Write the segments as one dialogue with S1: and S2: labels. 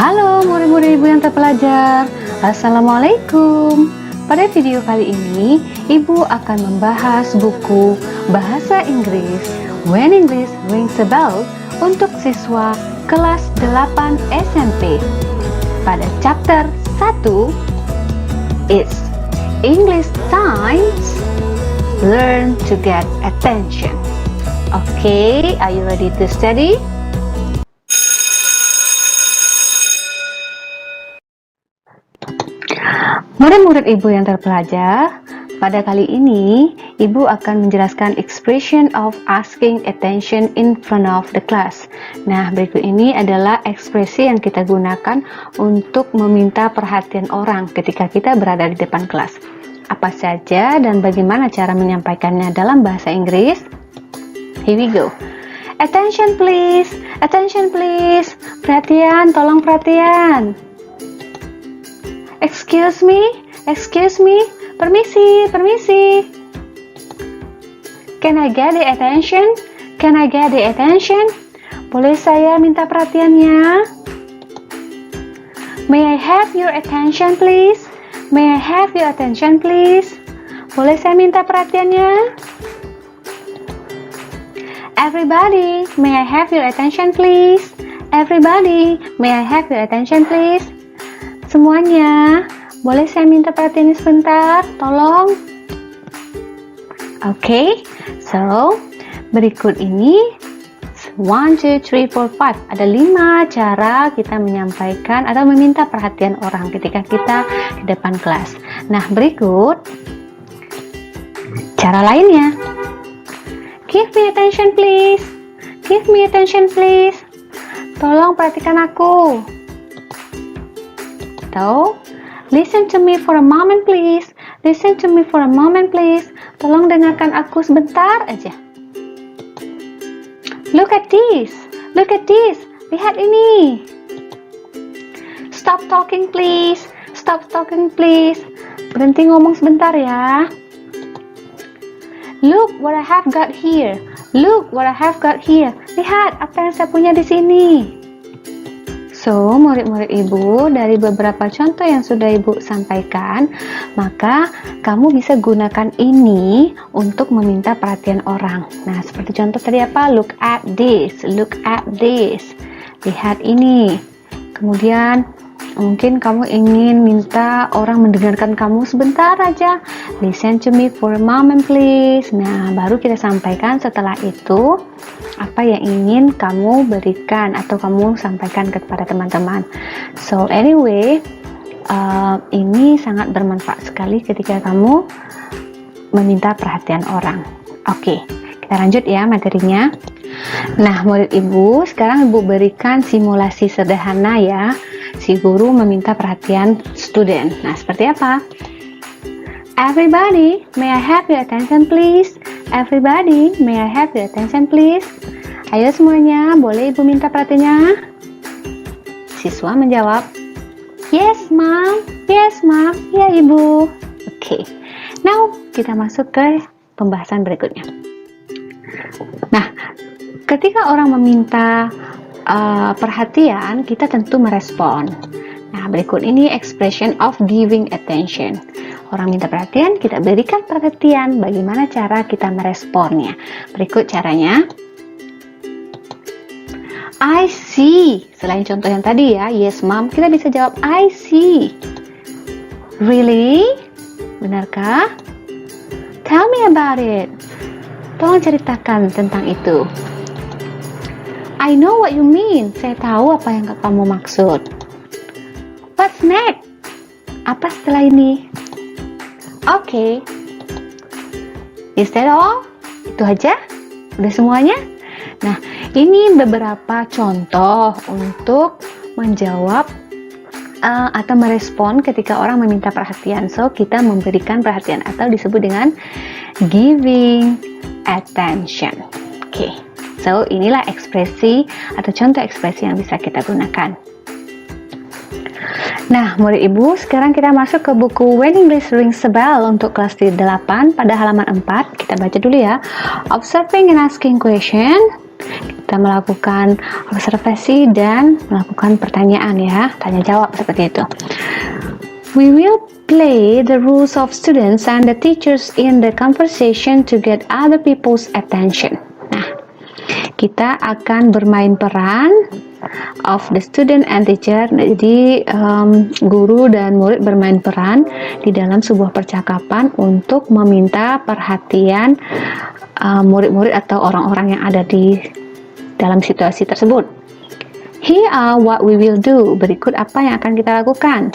S1: Halo murid-murid Ibu yang terpelajar, Assalamualaikum. Pada video kali ini, Ibu akan membahas buku Bahasa Inggris When English Rings a Bell untuk siswa kelas 8 SMP. Pada chapter 1, It's English Times, Learn to Get Attention. Okay, are you ready to study? Murid-murid Ibu yang terpelajar, pada kali ini Ibu akan menjelaskan expression of asking attention in front of the class. Nah, berikut ini adalah ekspresi yang kita gunakan untuk meminta perhatian orang ketika kita berada di depan kelas. Apa saja dan bagaimana cara menyampaikannya dalam bahasa Inggris? Here we go. Attention please, attention please. Perhatian, tolong perhatian. Excuse me, permisi, permisi. Can I get the attention? Can I get the attention? Boleh saya minta perhatiannya? May I have your attention please? May I have your attention please? Boleh saya minta perhatiannya? Everybody, may I have your attention please? Everybody, may I have your attention please? Semuanya, boleh saya minta perhatiannya sebentar? Tolong. Okay, so berikut ini 1, 2, 3, 4, 5. Ada 5 cara kita menyampaikan atau meminta perhatian orang ketika kita di depan kelas. Nah, berikut cara lainnya. Give me attention please. Give me attention please. Tolong perhatikan aku. Atau listen to me for a moment please. Listen to me for a moment please. Tolong dengarkan aku sebentar aja. Look at this. Look at this. Lihat ini. Stop talking please. Stop talking please. Berhenti ngomong sebentar ya. Look what I have got here. Look what I have got here. Lihat apa yang saya punya di sini. So, murid-murid Ibu, dari beberapa contoh yang sudah Ibu sampaikan, maka kamu bisa gunakan ini untuk meminta perhatian orang. Nah, seperti contoh tadi apa? Look at this, look at this. Lihat ini. Kemudian, mungkin kamu ingin minta orang mendengarkan kamu sebentar aja. Listen to me for a moment please. Nah, baru kita sampaikan setelah itu apa yang ingin kamu berikan atau kamu sampaikan kepada teman-teman. So anyway, ini sangat bermanfaat sekali ketika kamu meminta perhatian orang. Oke, kita lanjut ya materinya. Nah, murid Ibu, sekarang Ibu berikan simulasi sederhana ya. Si guru meminta perhatian student. Nah, seperti apa? Everybody, may I have your attention please? Everybody, may I have your attention please? Ayo semuanya, boleh Ibu minta perhatiannya? Siswa menjawab, yes ma'am, yes ma'am, ya Ibu. Oke, now kita masuk ke pembahasan berikutnya. Nah, ketika orang meminta perhatian, kita tentu merespon. Nah, berikut ini expression of giving attention. Orang minta perhatian, kita berikan perhatian. Bagaimana cara kita meresponnya? Berikut caranya. I see. Selain contoh yang tadi ya, yes ma'am, kita bisa jawab I see. Really? Benarkah? Tell me about it. Tolong ceritakan tentang itu. I know what you mean. Saya tahu apa yang kamu maksud. What's next? Apa setelah ini? Okay. Is that all? Itu aja? Udah semuanya? Nah, ini beberapa contoh untuk menjawab atau merespon ketika orang meminta perhatian. So, kita memberikan perhatian atau disebut dengan giving attention. Oke. So, inilah ekspresi atau contoh ekspresi yang bisa kita gunakan. Nah, murid Ibu, sekarang kita masuk ke buku When English Rings a Bell untuk kelas 8 pada halaman 4. Kita baca dulu ya. Observing and asking question. kita melakukan observasi dan melakukan pertanyaan ya, tanya jawab seperti itu. We will play the roles of students and the teachers in the conversation to get other people's attention. Nah, kita akan bermain peran of the student and teacher. Jadi guru dan murid bermain peran di dalam sebuah percakapan untuk meminta perhatian murid-murid atau orang-orang yang ada di dalam situasi tersebut. Here are what we will do. Berikut apa yang akan kita lakukan.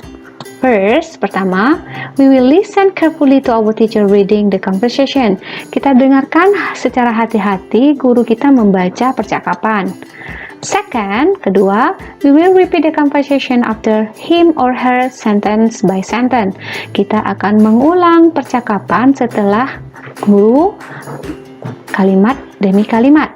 S1: First, pertama, we will listen carefully to our teacher reading the conversation. Kita dengarkan secara hati-hati guru kita membaca percakapan. Second, kedua, we will repeat the conversation after him or her sentence by sentence. Kita akan mengulang percakapan setelah guru kalimat demi kalimat.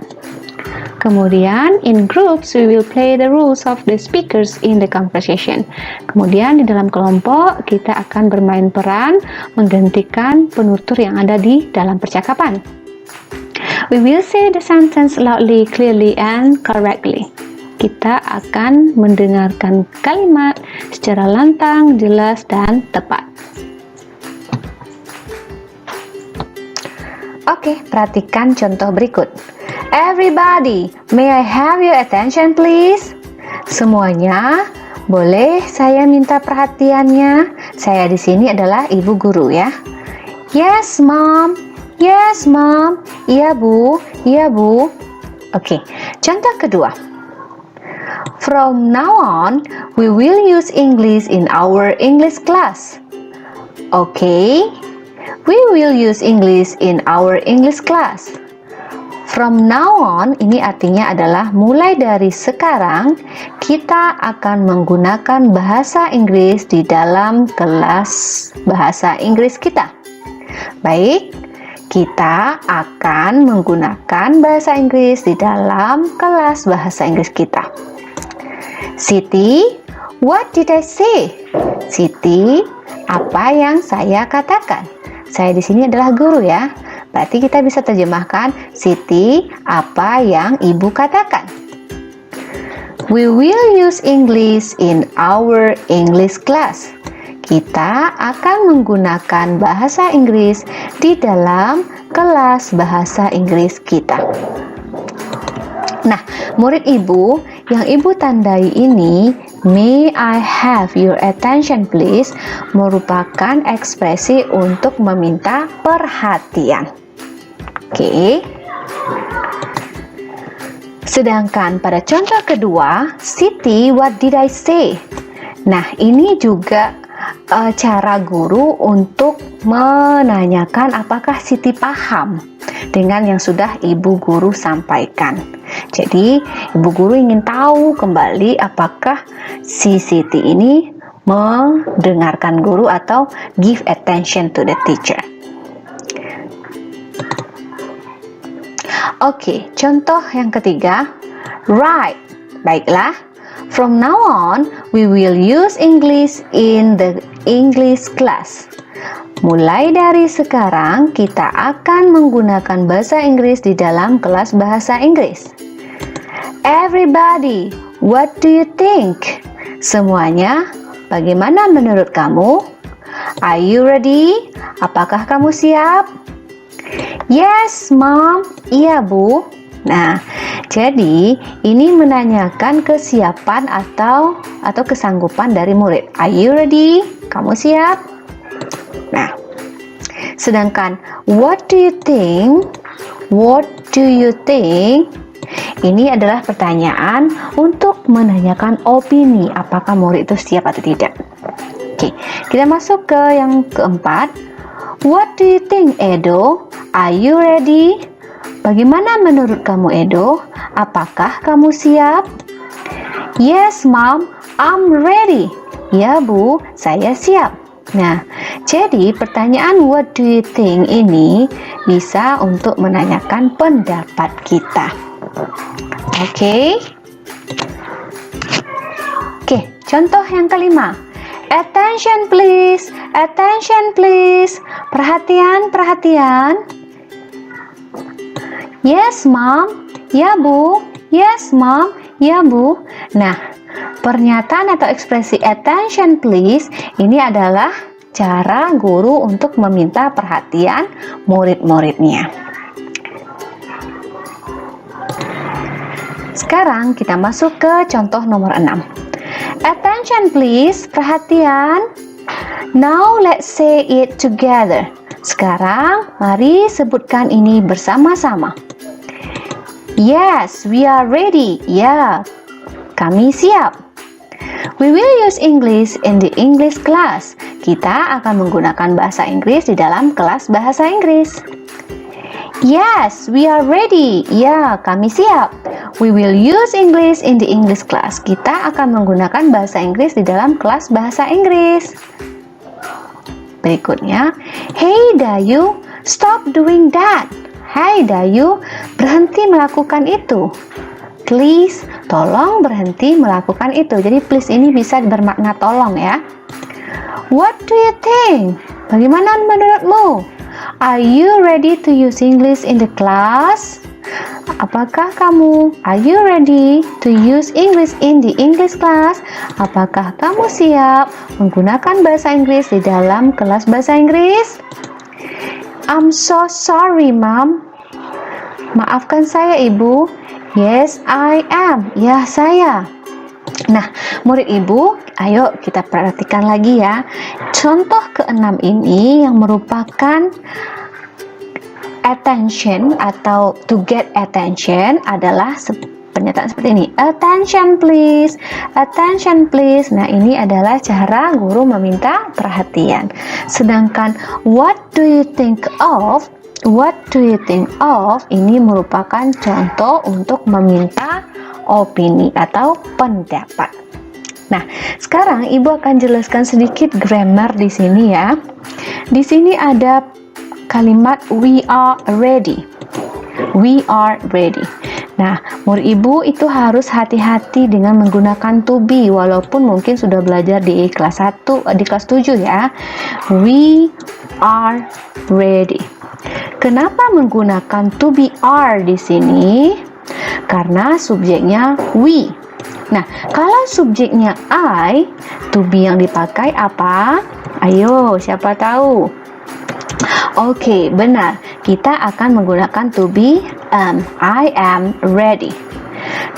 S1: Kemudian, in groups, we will play the roles of the speakers in the conversation. Kemudian, di dalam kelompok, kita akan bermain peran menggantikan penutur yang ada di dalam percakapan. We will say the sentence loudly, clearly, and correctly. Kita akan mendengarkan kalimat secara lantang, jelas, dan tepat. Oke, perhatikan contoh berikut. Everybody, may I have your attention please? Semuanya, boleh saya minta perhatiannya? Saya di sini adalah ibu guru ya. Yes, mom. Yes, mom. Iya, Bu. Iya, Bu. Oke, contoh kedua. From now on, we will use English in our English class. Okay, we will use English in our English class. From now on, ini artinya adalah mulai dari sekarang, kita akan menggunakan bahasa Inggris di dalam kelas bahasa Inggris kita. Baik, kita akan menggunakan bahasa Inggris di dalam kelas bahasa Inggris kita. Siti, what did I say? Siti, apa yang saya katakan? Saya di sini adalah guru ya. Berarti kita bisa terjemahkan, Siti, apa yang ibu katakan? We will use English in our English class. Kita akan menggunakan bahasa Inggris di dalam kelas bahasa Inggris kita. Nah, murid ibu, yang ibu tandai ini, may I have your attention please, merupakan ekspresi untuk meminta perhatian. Oke. Sedangkan pada contoh kedua, Siti, what did I say? Nah, ini juga cara guru untuk menanyakan apakah Siti paham dengan yang sudah ibu guru sampaikan. Jadi, ibu guru ingin tahu kembali apakah si Siti ini mendengarkan guru atau give attention to the teacher. Oke, contoh yang ketiga, right. Baiklah, from now on, we will use English in the English class. Mulai dari sekarang, kita akan menggunakan bahasa Inggris di dalam kelas bahasa Inggris. Everybody, what do you think? Semuanya, bagaimana menurut kamu? Are you ready? Apakah kamu siap? Yes, mom. Iya, Bu. Nah, jadi ini menanyakan kesiapan atau kesanggupan dari murid. Are you ready? Kamu siap? Nah, sedangkan what do you think? What do you think? Ini adalah pertanyaan untuk menanyakan opini apakah murid itu siap atau tidak. Oke, kita masuk ke yang keempat. What do you think, Edo? Are you ready? Bagaimana menurut kamu, Edo? Apakah kamu siap? Yes, Mom, I'm ready. Ya, Bu, saya siap. Nah, jadi pertanyaan what do you think ini bisa untuk menanyakan pendapat kita. Oke, contoh yang kelima. Attention please, attention please. Perhatian, perhatian. Yes, Mom. Ya, Bu. Yes, Mom. Ya, Bu. Nah, pernyataan atau ekspresi attention please ini adalah cara guru untuk meminta perhatian murid-muridnya. Sekarang kita masuk ke contoh nomor 6. Attention please, perhatian. Now let's say it together. Sekarang mari sebutkan ini bersama-sama. Yes, we are ready. Ya, kami siap. We will use English in the English class. Kita akan menggunakan bahasa Inggris di dalam kelas bahasa Inggris. Yes, we are ready. Ya, kami siap. We will use English in the English class. Kita akan menggunakan bahasa Inggris di dalam kelas bahasa Inggris. Berikutnya, hey Dayu, stop doing that. Hai Dayu, berhenti melakukan itu. Please, tolong berhenti melakukan itu. Jadi please ini bisa bermakna tolong ya. What do you think? Bagaimana menurutmu? Are you ready to use English in the class? Apakah kamu? Are you ready to use English in the English class? Apakah kamu siap menggunakan bahasa Inggris di dalam kelas bahasa Inggris? I'm so sorry, Mom. Maafkan saya, Ibu. Yes, I am. Ya, saya. Nah, murid Ibu, ayo kita perhatikan lagi ya. Contoh ke-6 ini yang merupakan attention atau to get attention adalah pernyataan seperti ini. Attention please. Attention please. Nah, ini adalah cara guru meminta perhatian. Sedangkan what do you think of? What do you think of? Ini merupakan contoh untuk meminta opini atau pendapat. Nah, sekarang Ibu akan jelaskan sedikit grammar di sini ya. Di sini ada kalimat we are ready. We are ready. Nah, murid Ibu itu harus hati-hati dengan menggunakan to be walaupun mungkin sudah belajar di kelas 1, di kelas 7 ya. We are ready. Kenapa menggunakan to be are di sini? Karena subjeknya we. Nah, kalau subjeknya I, to be yang dipakai apa? Ayo, siapa tahu? Oke, benar. Kita akan menggunakan to be am. I am ready.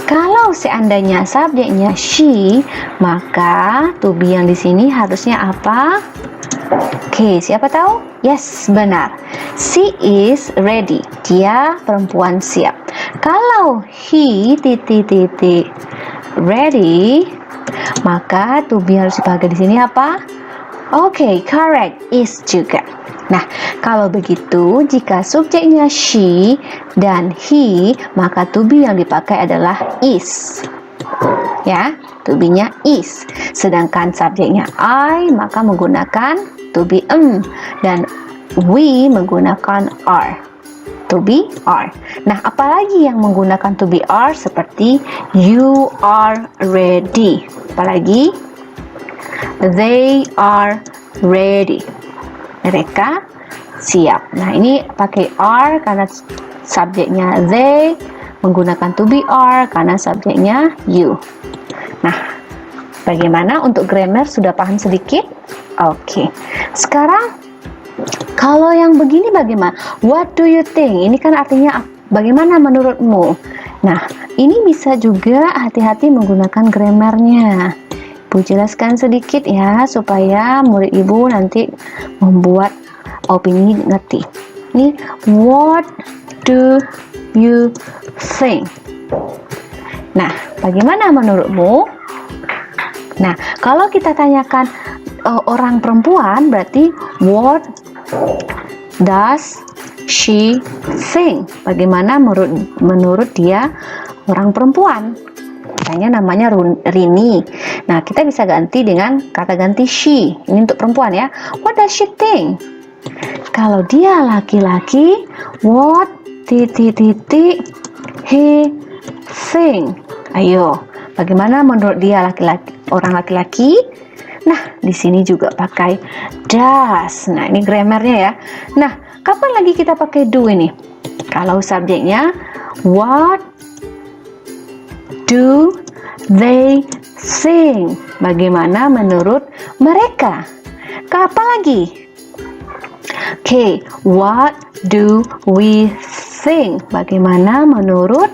S1: Kalau seandainya subjeknya she, maka to be yang di sini harusnya apa? Oke, siapa tahu? Yes, benar. She is ready. Dia perempuan siap. Kalau he ready, maka to be harus dipakai di sini apa? Oke, correct. Is juga. Nah, kalau begitu, jika subjeknya she dan he, maka to be yang dipakai adalah is. Ya, to be-nya is. Sedangkan subjeknya I, maka menggunakan to be dan we menggunakan are. To be are. Nah, apalagi yang menggunakan to be are seperti you are ready. Apalagi they are ready. Mereka siap. Nah, ini pakai are karena subjeknya they, menggunakan to be are karena subjeknya you. Nah, bagaimana untuk grammar, sudah paham sedikit? Oke. Sekarang kalau yang begini bagaimana? What do you think? Ini kan artinya bagaimana menurutmu? Nah, ini bisa juga hati-hati menggunakan grammarnya. Ibu jelaskan sedikit ya, supaya murid Ibu nanti membuat opini ngerti. Ini, what do you think? Nah, bagaimana menurutmu? Nah, kalau kita tanyakan orang perempuan, berarti what does she think? Bagaimana menurut dia orang perempuan? Misalnya namanya Rini. Nah, kita bisa ganti dengan kata ganti she. Ini untuk perempuan ya. What does she think? Kalau dia laki-laki, what he think? Ayo, bagaimana menurut dia orang laki-laki? Nah, di sini juga pakai does. Nah, ini grammarnya ya. Nah, kapan lagi kita pakai do ini? Kalau subjeknya what do they think? Bagaimana menurut mereka? Apa lagi? Oke, what do we think? Bagaimana menurut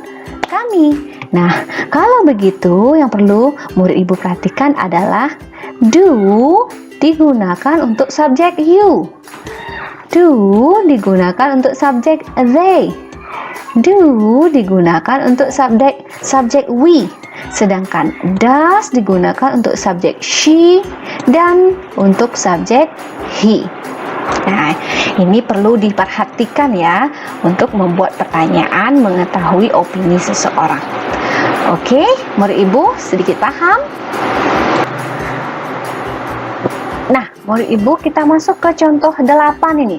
S1: kami? Nah, kalau begitu yang perlu murid ibu perhatikan adalah do digunakan untuk subjek you. Do digunakan untuk subjek they. Do digunakan untuk subjek we. Sedangkan does digunakan untuk subjek she dan untuk subjek he. Nah, ini perlu diperhatikan ya untuk membuat pertanyaan mengetahui opini seseorang. Oke, murid ibu sedikit paham? Nah, murid ibu kita masuk ke contoh 8 ini.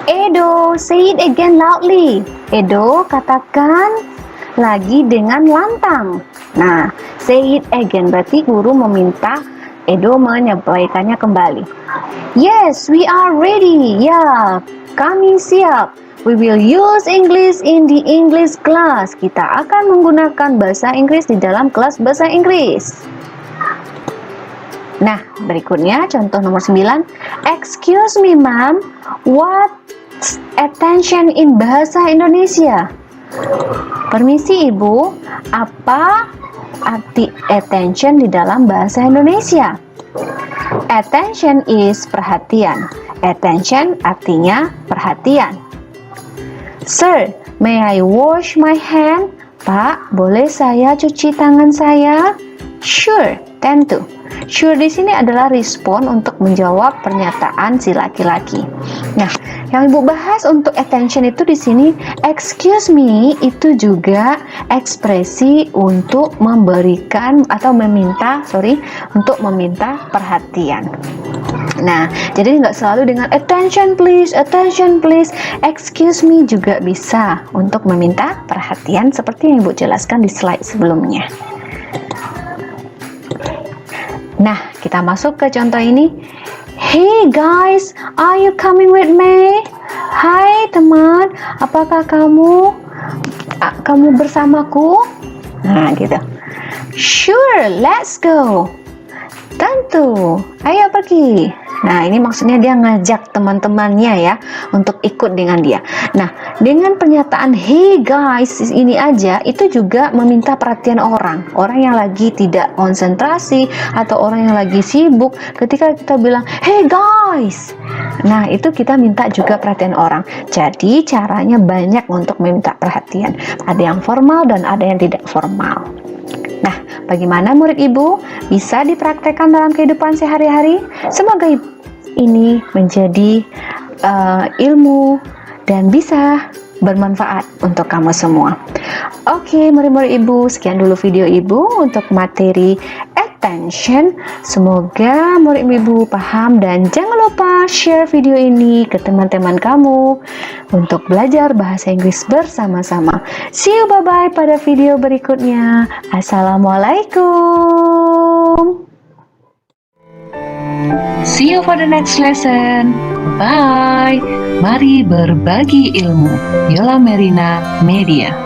S1: Edo, say it again loudly. Edo, katakan lagi dengan lantang. Nah, say it again berarti guru meminta Edo menyampaikannya kembali. Yes, we are ready. Ya, kami siap. We will use English in the English class. Kita akan menggunakan bahasa Inggris di dalam kelas bahasa Inggris. Nah, berikutnya contoh nomor 9. Excuse me, ma'am. What's attention in bahasa Indonesia? Permisi, Ibu. Apa arti attention di dalam bahasa Indonesia? Attention is perhatian. Attention artinya perhatian. Sir, may I wash my hand? Pak, boleh saya cuci tangan saya? Sure, tentu. Sure di sini adalah respon untuk menjawab pernyataan si laki-laki. Nah, yang Ibu bahas untuk attention itu di sini, excuse me, itu juga ekspresi untuk memberikan atau meminta perhatian. Nah, jadi nggak selalu dengan attention please, excuse me juga bisa untuk meminta perhatian seperti yang Ibu jelaskan di slide sebelumnya. Nah, kita masuk ke contoh ini. Hey guys, are you coming with me? Hai teman, apakah kamu bersamaku? Nah, gitu. Sure, let's go. Tentu, ayo pergi. Nah, ini maksudnya dia ngajak teman-temannya ya untuk ikut dengan dia. Nah, dengan pernyataan hey guys ini aja itu juga meminta perhatian orang yang lagi tidak konsentrasi atau orang yang lagi sibuk. Ketika kita bilang hey guys, nah itu kita minta juga perhatian orang. Jadi caranya banyak untuk meminta perhatian. Ada yang formal dan ada yang tidak formal. Nah, bagaimana murid ibu bisa dipraktekkan dalam kehidupan sehari-hari? Semoga ini menjadi ilmu dan bisa bermanfaat untuk kamu semua. Oke, murid-murid ibu, sekian dulu video ibu untuk materi attention. Semoga murid ibu paham dan jangan lupa share video ini ke teman-teman kamu untuk belajar bahasa Inggris bersama-sama. See you, bye-bye pada video berikutnya. Assalamualaikum. See you for the next lesson. Bye. Mari berbagi ilmu. Yola Merina Media.